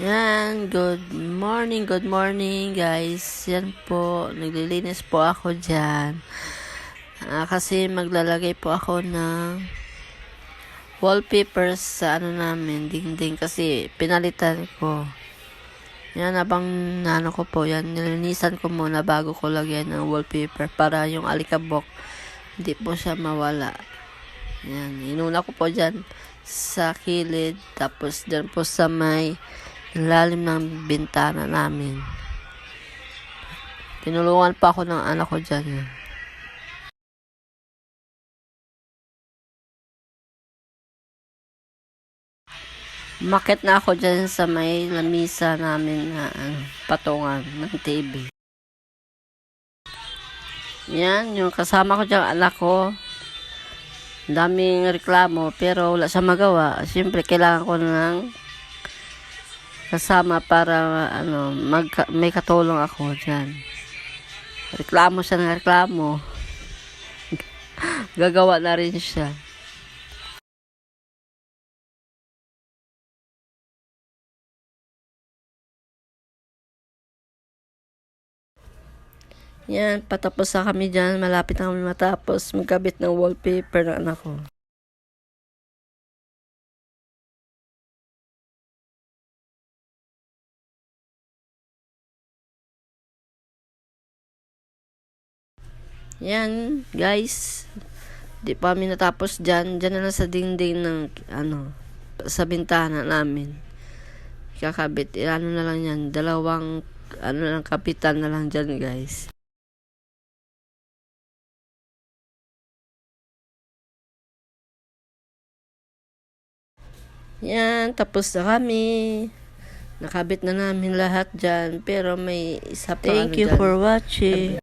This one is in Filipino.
Good morning guys. Yan po, naglilinis po ako dyan. Kasi maglalagay po ako ng wallpaper sa namin, dingding, kasi pinalitan ko. Yan, habang ko po yan, nilinisan ko muna bago ko lagyan ng wallpaper para yung alikabok hindi po siya mawala. Yan, inuna ko po dyan sa kilid, tapos dyan po sa may lalim ng bintana namin. Tinulungan pa ako ng anak ko dyan. Makit na ako dyan sa may lamisa namin na patungan ng TV. Yan, yung kasama ko dyan, anak ko. Daming reklamo pero wala siya magawa. Siyempre kailangan ko ng kasama para may katulong ako dyan. Reklamo siya ng reklamo. Gagawa na rin siya. Yan, patapos na kami dyan. Malapit na kami matapos magkabit ng wallpaper ng anak ko. Yan, guys. Di pa kami natapos dyan. Dyan na lang sa dingding ng, sa bintana namin. Kakabit. Na lang yan. Dalawang, lang, kapitan na lang dyan, guys. Yan, tapos na kami. Nakabit na namin lahat dyan. Pero may isa pa Thank you for watching.